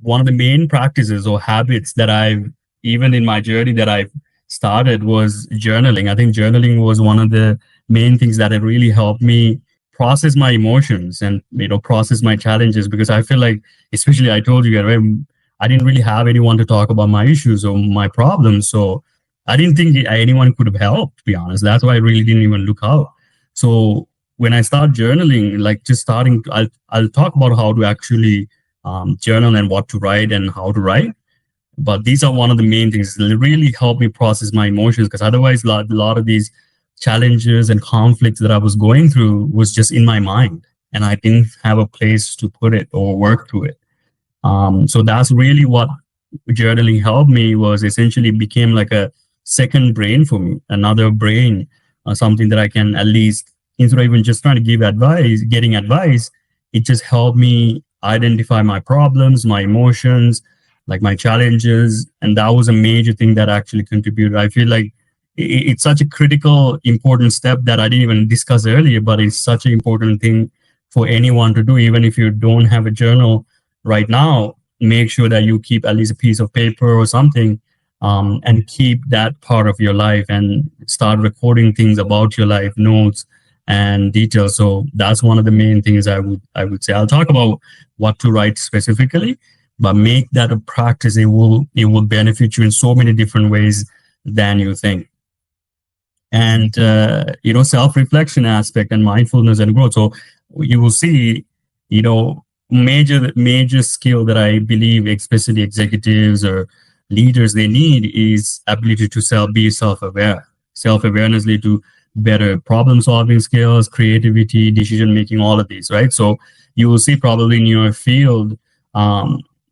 one of the main practices or habits that I've, even in my journey that I've started, was journaling. I think journaling was one of the main things that had really helped me process my emotions and, process my challenges, because I feel like, especially I told you, right, I didn't really have anyone to talk about my issues or my problems. So I didn't think anyone could have helped, to be honest. That's why I really didn't even look out. So when I start journaling, like just starting, I'll talk about how to actually journal and what to write and how to write. But these are one of the main things that really help me process my emotions, because otherwise a lot of these challenges and conflicts that I was going through was just in my mind, and I didn't have a place to put it or work through it. So that's really what journaling helped me, was essentially became like a second brain for me, another brain, something that I can at least, instead of even just trying to give advice, getting advice, it just helped me identify my problems, my emotions, like my challenges. And that was a major thing that actually contributed. I feel like it's such a critical, important step that I didn't even discuss earlier, but it's such an important thing for anyone to do. Even if you don't have a journal right now, make sure that you keep at least a piece of paper or something, and keep that part of your life and start recording things about your life, notes and details. So that's one of the main things I would say. I'll talk about what to write specifically, but make that a practice. It will benefit you in so many different ways than you think. And self-reflection aspect and mindfulness and growth. So you will see, major skill that I believe, especially executives or leaders, they need is ability to be self-aware. Self-awareness lead to better problem-solving skills, creativity, decision-making, all of these, right? So you will see probably in your field,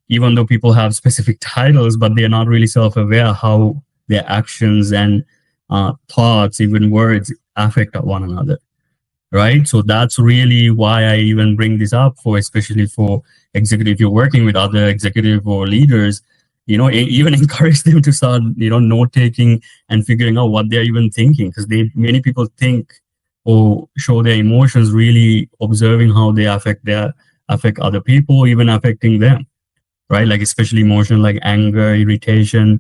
even though people have specific titles, but they're not really self-aware how their actions and thoughts, even words, affect one another, right? So that's really why I even bring this up especially for executive. If you're working with other executive or leaders, even encourage them to start, note taking and figuring out what they're even thinking, because many people think or show their emotions really observing how they affect other people, even affecting them, right? Like especially emotion like anger, irritation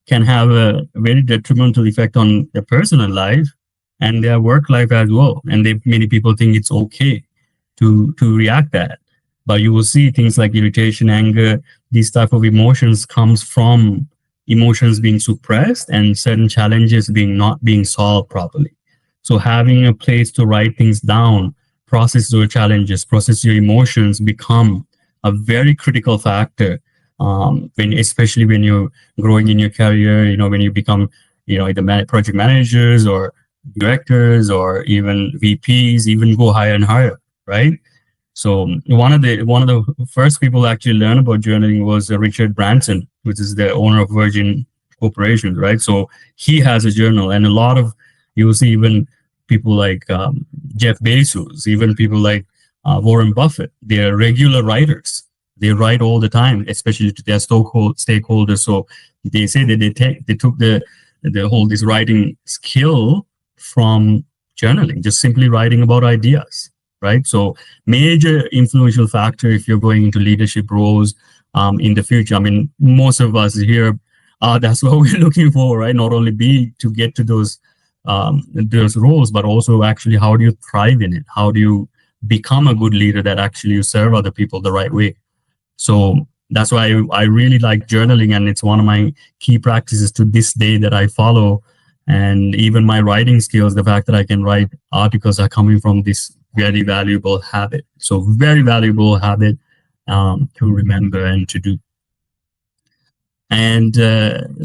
can have a very detrimental effect on their personal life and their work life as well. And many people think it's okay to react that. But you will see things like irritation, anger, these type of emotions comes from emotions being suppressed and certain challenges not being solved properly. So having a place to write things down, process your challenges, process your emotions become a very critical factor, especially when you're growing in your career, when you become, either project managers or directors or even VPs, even go higher and higher, right? So one of the first people to actually learn about journaling was Richard Branson, which is the owner of Virgin Corporation, right? So he has a journal, and you will see even people like Jeff Bezos, even people like Warren Buffett. They're regular writers. They write all the time, especially to their stakeholders. So they say that they took the whole this writing skill from journaling, just simply writing about ideas. Right. So major influential factor if you're going into leadership roles in the future. I mean, most of us here, that's what we're looking for, right? Not only to get to those roles, but also actually how do you thrive in it? How do you become a good leader that actually you serve other people the right way? So that's why I really like journaling, and it's one of my key practices to this day that I follow. And even my writing skills, the fact that I can write articles are coming from this very valuable habit. So very valuable habit to remember and to do. And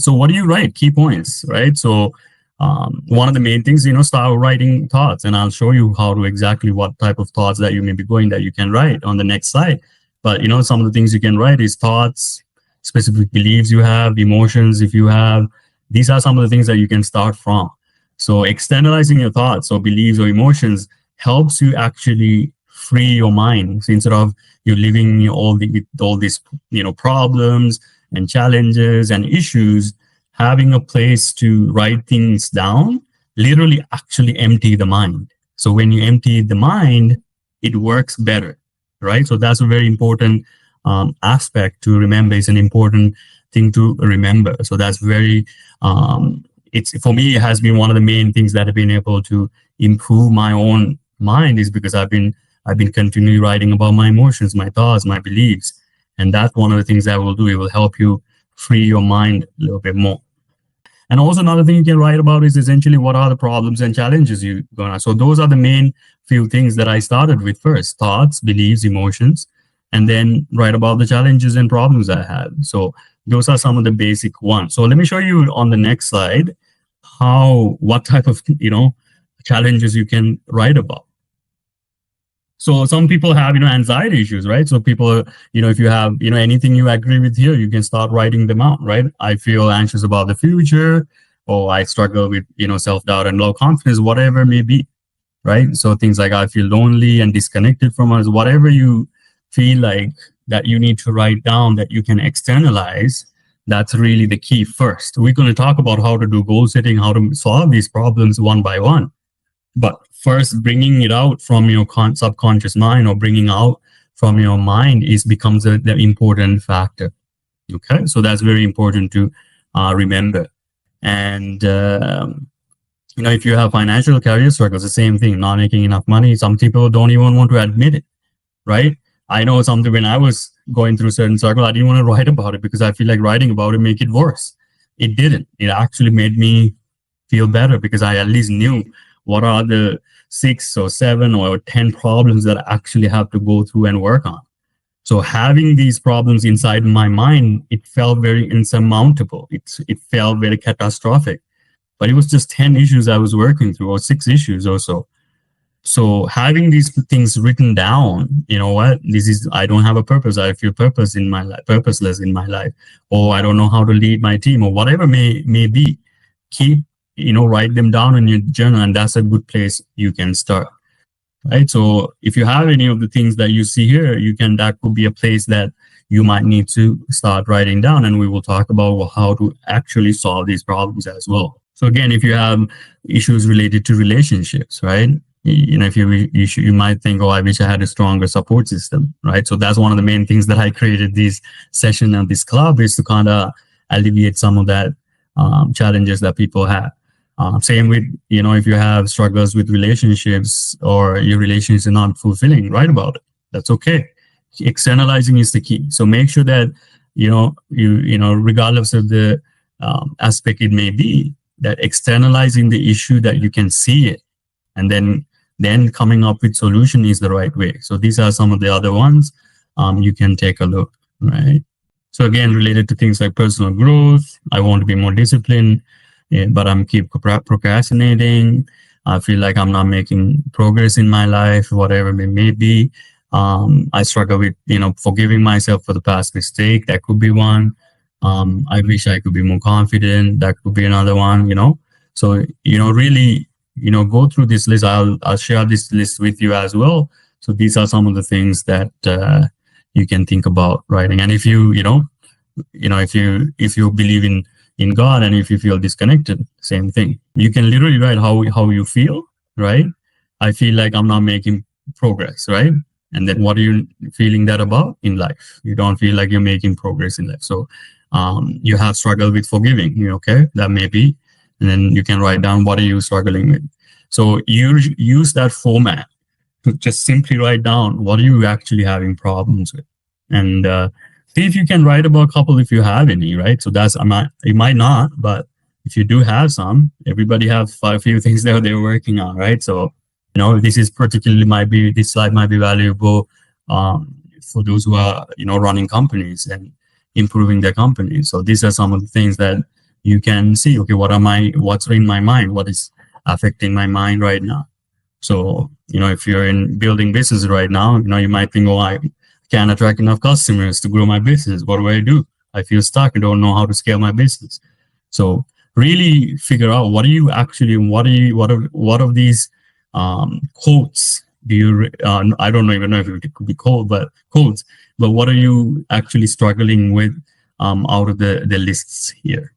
so what do you write? Key points, right? So one of the main things, start writing thoughts, and I'll show you exactly what type of thoughts that you may be going that you can write on the next slide. But, some of the things you can write is thoughts, specific beliefs you have, emotions if you have. These are some of the things that you can start from. So externalizing your thoughts or beliefs or emotions helps you actually free your mind. So instead of you living with all these, problems and challenges and issues, having a place to write things down literally actually empty the mind. So when you empty the mind, it works better, right? So that's a very important aspect to remember. It's an important thing to remember. So that's very, it's for me, it has been one of the main things that have been able to improve my own mind, is because I've been continually writing about my emotions, my thoughts, my beliefs. And that's one of the things that will do. It will help you free your mind a little bit more. And also another thing you can write about is essentially what are the problems and challenges you're gonna. So those are the main few things that I started with first: thoughts, beliefs, emotions, and then write about the challenges and problems I had. So those are some of the basic ones. So let me show you on the next slide what type of challenges you can write about. So some people have, anxiety issues, right? So people, if you have, anything you agree with here, you can start writing them out, right? I feel anxious about the future, or I struggle with, self-doubt and low confidence, whatever it may be, right? So things like I feel lonely and disconnected from us, whatever you feel like that you need to write down that you can externalize, that's really the key first. We're going to talk about how to do goal setting, how to solve these problems one by one. But first, bringing it out from your subconscious mind, or bringing out from your mind, becomes the important factor. Okay, so that's very important to remember. And if you have financial career struggles, the same thing. Not making enough money. Some people don't even want to admit it, right? I know something when I was going through certain circle, I didn't want to write about it because I feel like writing about it make it worse. It didn't. It actually made me feel better because I at least knew what are the 6 or 7 or 10 problems that I actually have to go through and work on. So having these problems inside my mind, it felt very insurmountable. It felt very catastrophic. But it was just 10 issues I was working through, or 6 issues or so. So having these things written down, I don't have a purpose. I feel purposeless in my life, or I don't know how to lead my team, or whatever may be. Write them down in your journal, and that's a good place you can start. Right. So if you have any of the things that you see here, that could be a place that you might need to start writing down. And we will talk about how to actually solve these problems as well. So again, if you have issues related to relationships, right? If you might think, oh, I wish I had a stronger support system, right? So that's one of the main things that I created this session and this club, is to kind of alleviate some of that challenges that people have. Same with, if you have struggles with relationships, or your relationships are not fulfilling, write about it. That's okay. Externalizing is the key. So make sure that, regardless of the aspect it may be, that externalizing the issue, that you can see it, and then coming up with solution is the right way. So these are some of the other ones you can take a look, right? So again, related to things like personal growth, I want to be more disciplined, but I'm keep procrastinating. I feel like I'm not making progress in my life, whatever it may be. I struggle with, forgiving myself for the past mistake. That could be one. I wish I could be more confident. That could be another one, So, really, go through this list. I'll share this list with you as well. So these are some of the things that you can think about writing. And if you believe in God, and if you feel disconnected, same thing. You can literally write how you feel, right? I feel like I'm not making progress, right? And then what are you feeling that about in life? You don't feel like you're making progress in life. So you have struggled with forgiving, okay? That may be. And then you can write down what are you struggling with. So you use that format to just simply write down what are you actually having problems with. And see if you can write about a couple if you have any, right? So you might not, but if you do have some, everybody have a few things that they're working on, right? So, this slide might be valuable for those who are, running companies and improving their companies. So these are some of the things that you can see, okay, what's in my mind? What is affecting my mind right now? So, if you're in building business right now, you might think, oh, I can't attract enough customers to grow my business. What do? I feel stuck. I don't know how to scale my business. So really figure out what of these quotes do you, I don't even know if it could be quotes, but what are you actually struggling with out of the lists here?